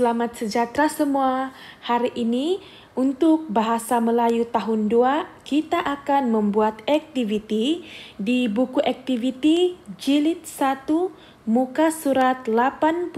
Selamat sejahtera semua. Hari ini untuk Bahasa Melayu tahun 2, kita akan membuat aktiviti di buku aktiviti jilid 1, muka surat 89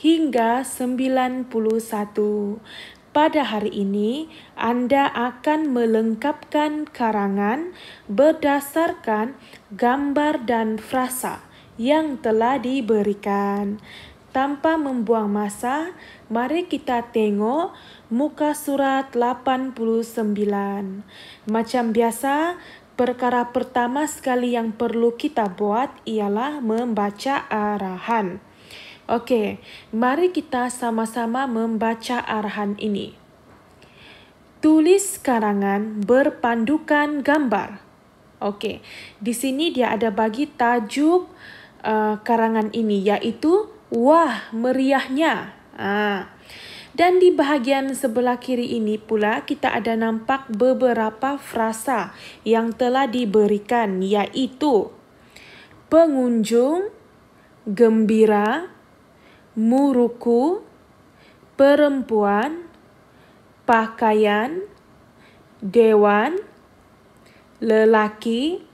hingga 91. Pada hari ini, anda akan melengkapkan karangan berdasarkan gambar dan frasa yang telah diberikan. Tanpa membuang masa, mari kita tengok muka surat 89. Macam biasa, perkara pertama sekali yang perlu kita buat ialah membaca arahan. Okey, mari kita sama-sama membaca arahan ini. Tulis karangan berpandukan gambar. Okey, di sini dia ada bagi tajuk karangan ini, iaitu Wah Meriahnya. Dan di bahagian sebelah kiri ini pula kita ada nampak beberapa frasa yang telah diberikan, iaitu pengunjung, gembira, muruku, perempuan, pakaian, dewan, lelaki,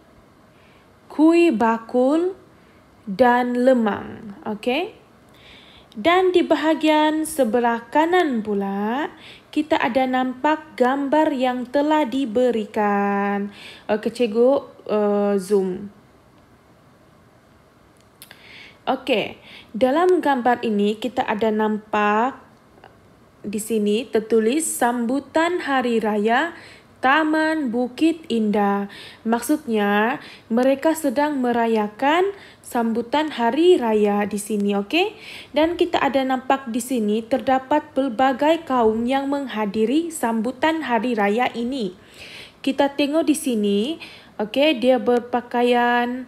kui bakul dan lemang. Okey? Dan di bahagian sebelah kanan pula, kita ada nampak gambar yang telah diberikan. Okey, cikgu zoom. Okey, dalam gambar ini kita ada nampak di sini tertulis sambutan Hari Raya Taman Bukit Indah. Maksudnya, mereka sedang merayakan sambutan Hari Raya di sini, okey? Dan kita ada nampak di sini terdapat pelbagai kaum yang menghadiri sambutan Hari Raya ini. Kita tengok di sini, okey, dia berpakaian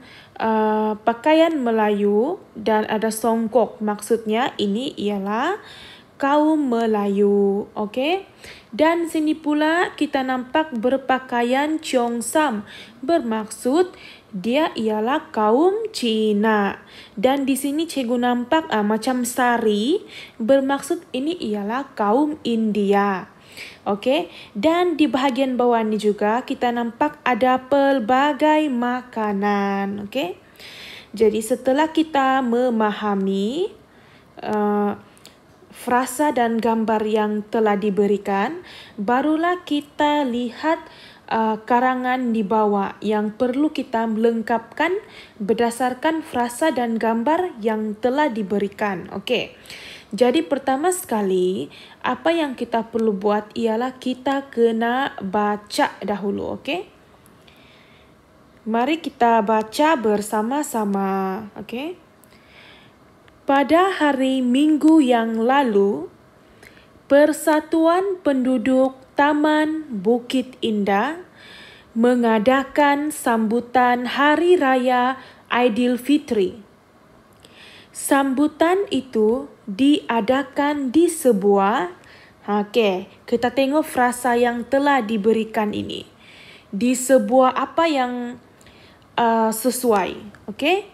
pakaian Melayu dan ada songkok. Maksudnya, ini ialah kaum Melayu, okey? Dan sini pula kita nampak berpakaian Cheongsam, bermaksud dia ialah kaum Cina. Dan di sini cikgu nampak macam sari, bermaksud ini ialah kaum India. Okey, dan di bahagian bawah ni juga kita nampak ada pelbagai makanan, okey? Jadi setelah kita memahami frasa dan gambar yang telah diberikan, barulah kita lihat karangan di bawah yang perlu kita lengkapkan berdasarkan frasa dan gambar yang telah diberikan. Okey. Jadi pertama sekali, apa yang kita perlu buat ialah kita kena baca dahulu, okey? Mari kita baca bersama-sama, okey? Pada hari Minggu yang lalu, Persatuan Penduduk Taman Bukit Indah mengadakan sambutan Hari Raya Aidilfitri. Sambutan itu diadakan di sebuah, kita tengok frasa yang telah diberikan ini. Di sebuah apa yang sesuai, okey?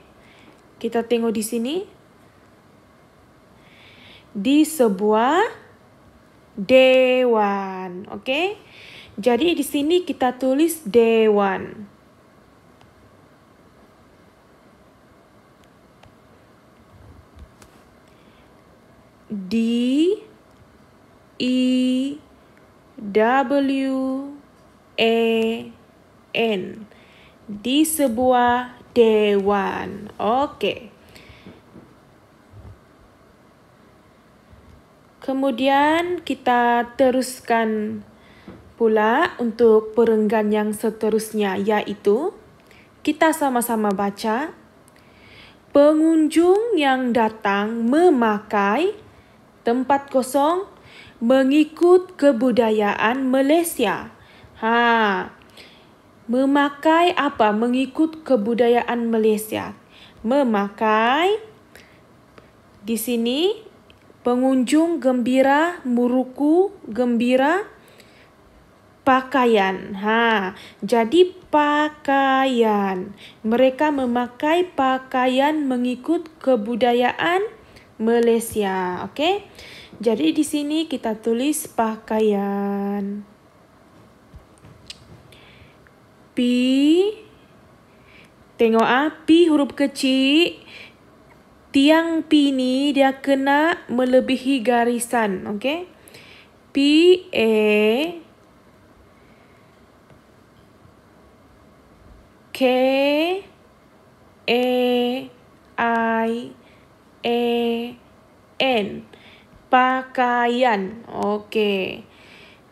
Kita tengok di sini. Di sebuah dewan, okey? Jadi di sini kita tulis dewan. D-E-W-A-N. Di sebuah dewan. Okey. Kemudian kita teruskan pula untuk perenggan yang seterusnya, iaitu kita sama-sama baca. Pengunjung yang datang memakai tempat kosong mengikut kebudayaan Malaysia. Memakai apa? Mengikut kebudayaan Malaysia. Memakai di sini pengunjung gembira, muruku gembira, pakaian. Jadi pakaian. Mereka memakai pakaian mengikut kebudayaan Malaysia. Okey. Jadi di sini kita tulis pakaian. P. Tengok P huruf kecil. Tiang P ni dia kena melebihi garisan. Okey. P A K A I A N. Pakaian. Okey.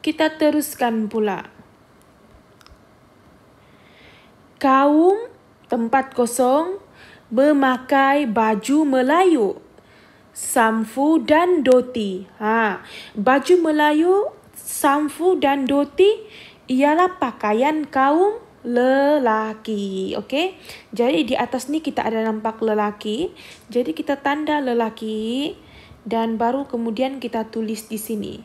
Kita teruskan pula. Kaum tempat kosong memakai baju Melayu. Samfu dan doti. Baju Melayu, samfu dan doti ialah pakaian kaum lelaki. Okey. Jadi di atas ni kita ada nampak lelaki. Jadi kita tanda lelaki dan baru kemudian kita tulis di sini.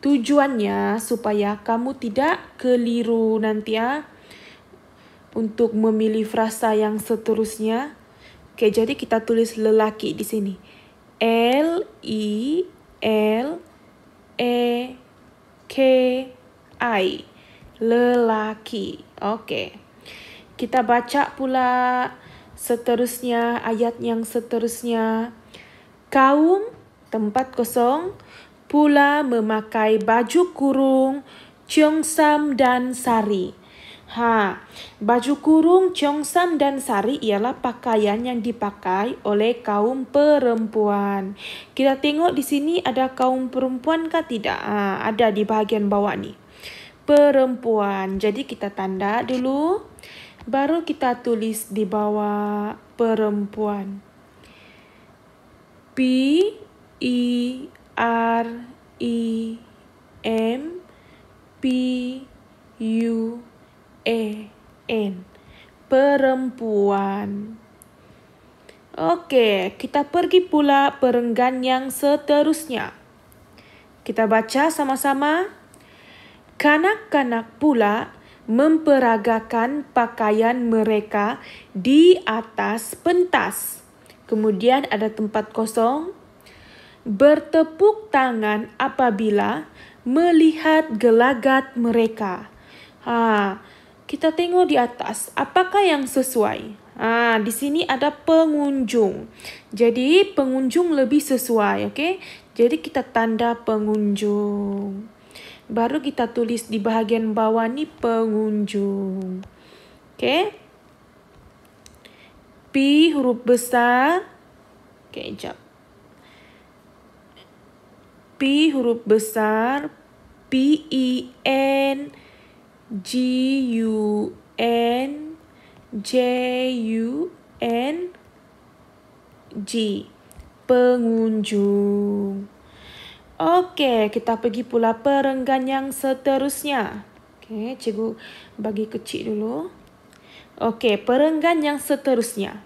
Tujuannya supaya kamu tidak keliru nanti untuk memilih frasa yang seterusnya. Okey, jadi kita tulis lelaki di sini. L-E-L-A-K-I. Lelaki. Okey. Kita baca pula seterusnya, ayat yang seterusnya. Kaum tempat kosong pula memakai baju kurung, cheongsam dan sari. Baju kurung, cheongsam dan sari ialah pakaian yang dipakai oleh kaum perempuan. Kita tengok di sini ada kaum perempuan kah tidak? Ada di bahagian bawah ni. Perempuan. Jadi kita tanda dulu. Baru kita tulis di bawah perempuan. P-E-R-E-M-P-U-A-N. Perempuan. Okey, kita pergi pula perenggan yang seterusnya. Kita baca sama-sama. Kanak-kanak pula memperagakan pakaian mereka di atas pentas. Kemudian ada tempat kosong. Bertepuk tangan apabila melihat gelagat mereka. Kita tengok di atas. Apakah yang sesuai? Di sini ada pengunjung. Jadi pengunjung lebih sesuai. Okey. Jadi kita tanda pengunjung. Baru kita tulis di bahagian bawah ni pengunjung. Okey. P huruf besar. Okey, jap. P huruf besar. P-E-N-G-U-N-G. Pengunjung. Okey, kita pergi pula perenggan yang seterusnya. Okey, cikgu bagi kecil dulu. Okey, perenggan yang seterusnya.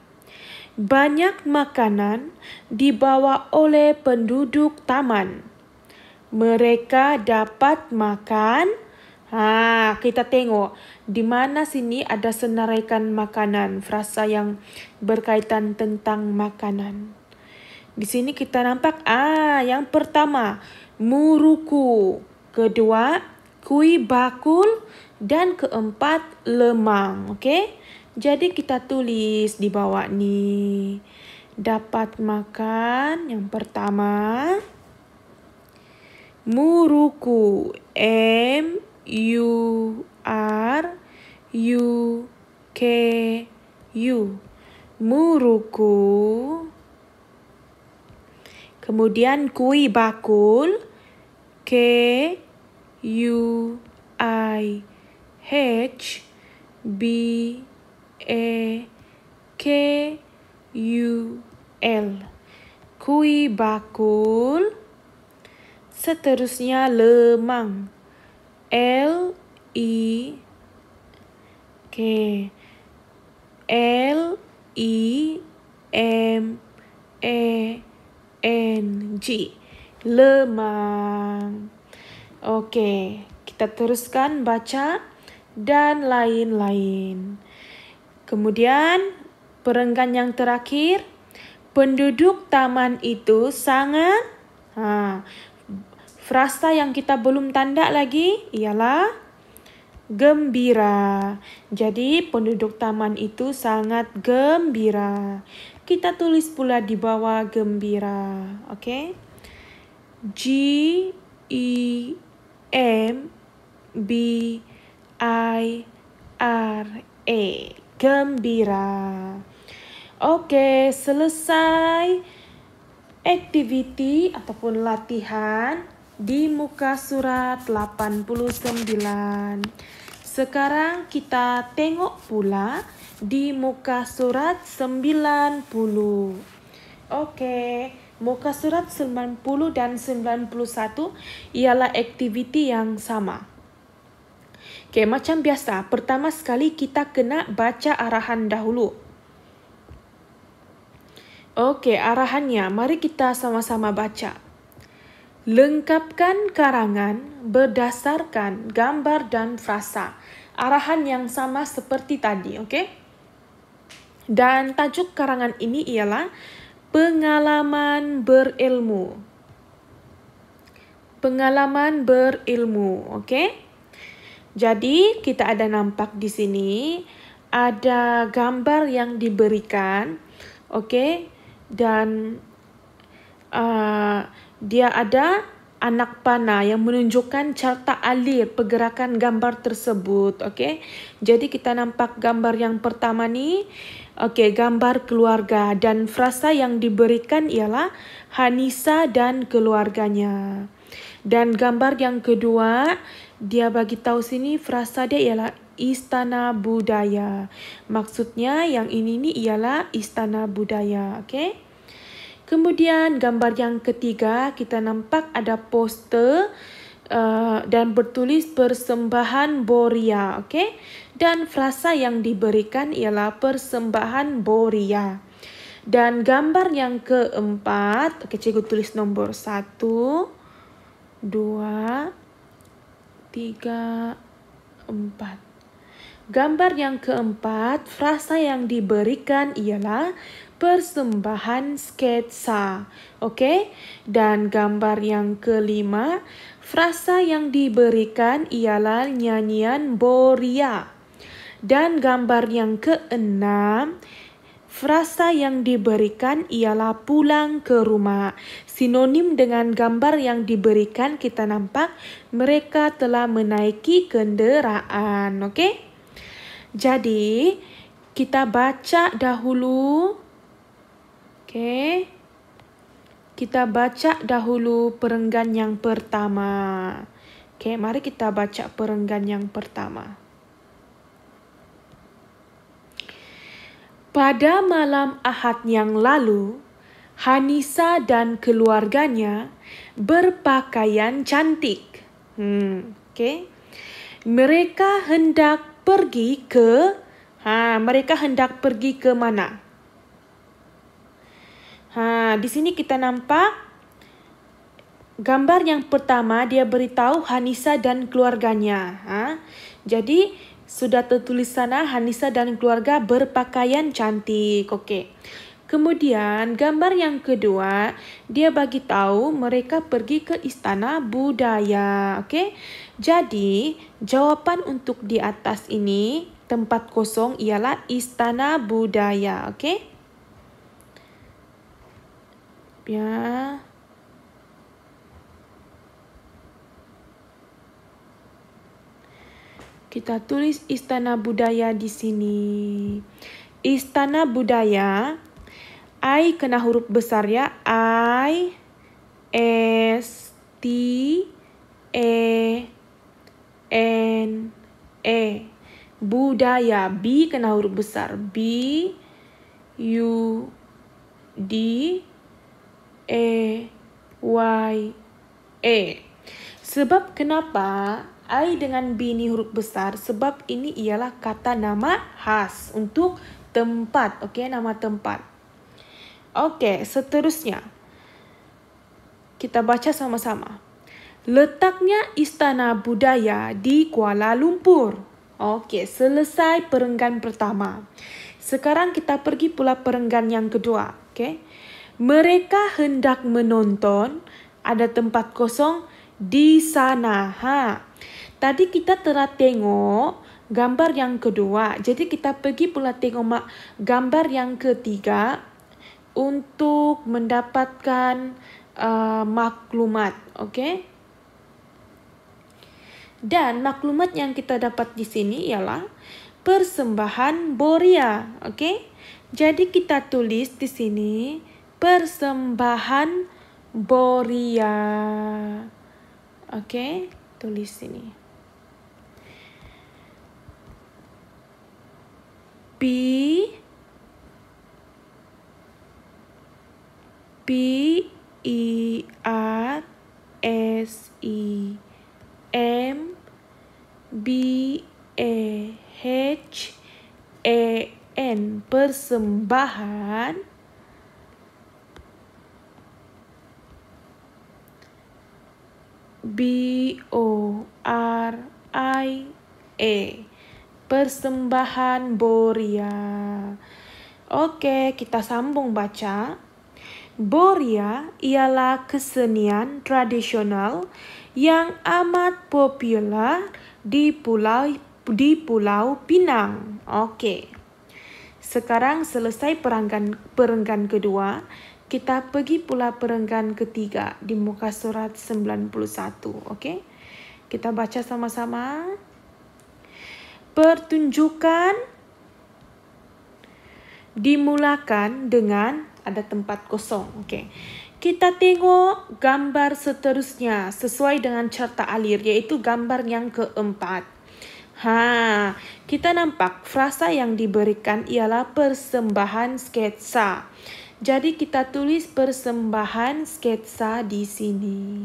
Banyak makanan dibawa oleh penduduk taman. Mereka dapat makan. Kita tengok di mana sini ada senaraikan makanan, frasa yang berkaitan tentang makanan. Di sini kita nampak yang pertama muruku, kedua kui bakul dan keempat lemang. Okey? Jadi kita tulis di bawah ni. Dapat makan yang pertama muruku, M-U-R-U-K-U. Muruku. Kemudian kui bakul, K-U-I-H-B-A-K-U-L. Kui bakul. Seterusnya lemang. L-E-M-A-N-G. Lemang. Okey, kita teruskan baca dan lain-lain. Kemudian perenggan yang terakhir, Penduduk taman itu sangat frasa yang kita belum tanda lagi ialah gembira. Jadi penduduk taman itu sangat gembira. Kita tulis pula di bawah gembira. Okey. G-E-M-B-I-R-A. Gembira. Okey, selesai aktiviti ataupun latihan di muka surat 89. Sekarang kita tengok pula di muka surat 90. Okey, muka surat 90 dan 91 ialah aktiviti yang sama. Okey, macam biasa, pertama sekali kita kena baca arahan dahulu. Okey, arahannya. Mari kita sama-sama baca. Lengkapkan karangan berdasarkan gambar dan frasa. Arahan yang sama seperti tadi, okey? Dan tajuk karangan ini ialah pengalaman berilmu. Pengalaman berilmu, okey? Jadi, kita ada nampak di sini ada gambar yang diberikan, okey? Dan dia ada anak panah yang menunjukkan carta alir pergerakan gambar tersebut. Okey. Jadi kita nampak gambar yang pertama ni, okey, gambar keluarga dan frasa yang diberikan ialah Hanisa dan keluarganya. Dan gambar yang kedua, dia bagi tahu sini frasa dia ialah Istana Budaya. Maksudnya yang ini ni ialah Istana Budaya. Okey. Kemudian gambar yang ketiga, kita nampak ada poster dan bertulis persembahan Boria. Okey. Dan frasa yang diberikan ialah persembahan Boria. Dan gambar yang keempat, okey, cikgu tulis nombor 1, 2, 3, 4. Gambar yang keempat, frasa yang diberikan ialah persembahan sketsa. Okey? Dan gambar yang kelima, frasa yang diberikan ialah nyanyian Boria. Dan gambar yang keenam, frasa yang diberikan ialah pulang ke rumah. Sinonim dengan gambar yang diberikan kita nampak mereka telah menaiki kenderaan. Okey? Jadi, kita baca dahulu. Okey. Kita baca dahulu perenggan yang pertama. Okey, mari kita baca perenggan yang pertama. Pada malam Ahad yang lalu, Hanisa dan keluarganya berpakaian cantik. Okey. Mereka hendak pergi ke mana? Di sini kita nampak gambar yang pertama dia beritahu Hanisa dan keluarganya. Jadi sudah tertulis sana Hanisa dan keluarga berpakaian cantik. Okey. Kemudian gambar yang kedua dia bagi tahu mereka pergi ke Istana Budaya. Okey. Jadi jawapan untuk di atas ini tempat kosong ialah Istana Budaya. Okey. Ya. Kita tulis Istana Budaya di sini. Istana Budaya, I kena huruf besar ya. I, S, T, E, N, E. Budaya, B kena huruf besar. B, U, D, E, Y, E. Sebab kenapa I dengan B ni huruf besar? Sebab ini ialah kata nama khas untuk tempat. Okey, nama tempat. Okey, seterusnya. Kita baca sama-sama. Letaknya Istana Budaya di Kuala Lumpur. Okey, selesai perenggan pertama. Sekarang kita pergi pula perenggan yang kedua. Okay? Mereka hendak menonton, ada tempat kosong di sana. Tadi kita telah tengok gambar yang kedua. Jadi kita pergi pula tengok gambar yang ketiga untuk mendapatkan maklumat. Okay? Dan maklumat yang kita dapat di sini ialah persembahan Boria. Okay? Jadi kita tulis di sini persembahan Boria. Okay? Tulis sini. Persembahan, persembahan. Boria, persembahan Boria. Oke, kita sambung baca. Boria ialah kesenian tradisional yang amat populer di Pulau Pinang. Oke. Sekarang selesai perenggan kedua, kita pergi pula perenggan ketiga di muka surat 91. Oke. Kita baca sama-sama. Pertunjukan dimulakan dengan ada tempat kosong. Oke. Kita tengok gambar seterusnya sesuai dengan carta alir, yaitu gambar yang keempat. Kita nampak frasa yang diberikan ialah persembahan sketsa. Jadi kita tulis persembahan sketsa di sini.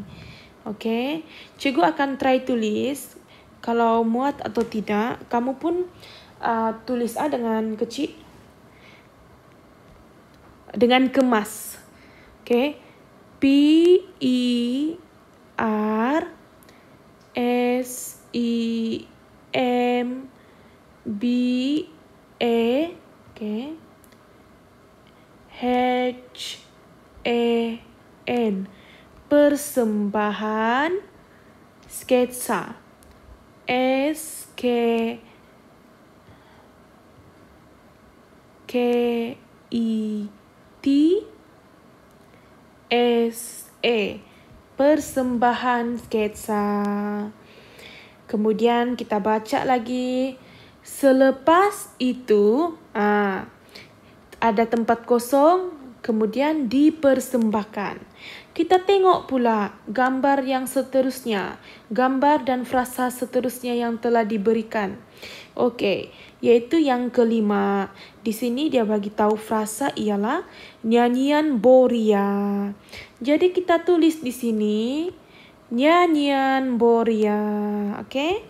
Oke. Cikgu akan try tulis. Kalau muat atau tidak, kamu pun tulis dengan kecil. Dengan kemas. Oke. PERSEMBA, okay. HAN, persembahan sketsa. SKITSA, persembahan sketsa. Kemudian kita baca lagi. Selepas itu ada tempat kosong, kemudian dipersembahkan. Kita tengok pula gambar yang seterusnya, gambar dan frasa seterusnya yang telah diberikan. Okey, yaitu yang kelima. Di sini dia bagi tahu frasa ialah nyanyian Boria. Jadi kita tulis di sini nyanyian Boria. Okey?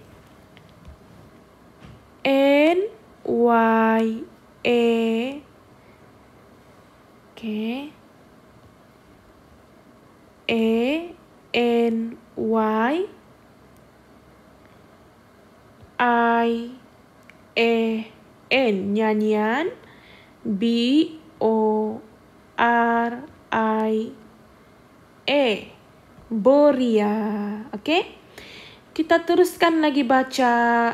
NYA. Okey. ANYAN, nyanyian. BORIA, Boria. Okey? Kita teruskan lagi baca.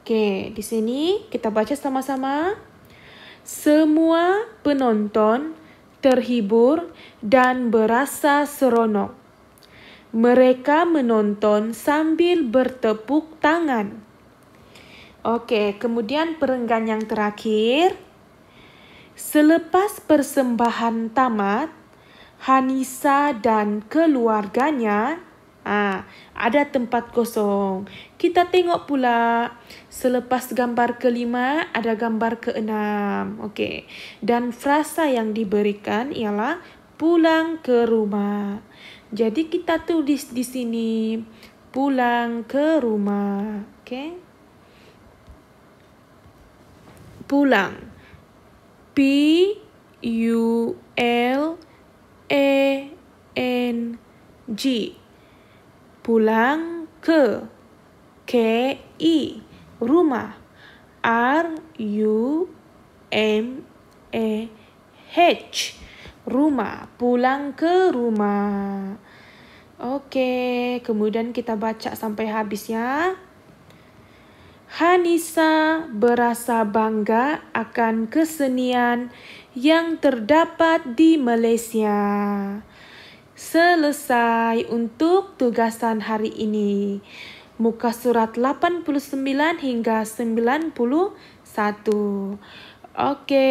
Okey, di sini kita baca sama-sama. Semua penonton terhibur dan berasa seronok. Mereka menonton sambil bertepuk tangan. Okey, kemudian perenggan yang terakhir. Selepas persembahan tamat, Hanisa dan keluarganya ada tempat kosong. Kita tengok pula selepas gambar kelima ada gambar keenam. Okey. Dan frasa yang diberikan ialah pulang ke rumah. Jadi kita tulis di sini pulang ke rumah. Okey. Pulang. PULANG. Pulang ke. KI, rumah. RUMAH, Rumah, pulang ke rumah. Oke, kemudian kita baca sampai habis ya. Hanisa berasa bangga akan kesenian yang terdapat di Malaysia. Selesai untuk tugasan hari ini. Muka surat 89 hingga 91. Oke.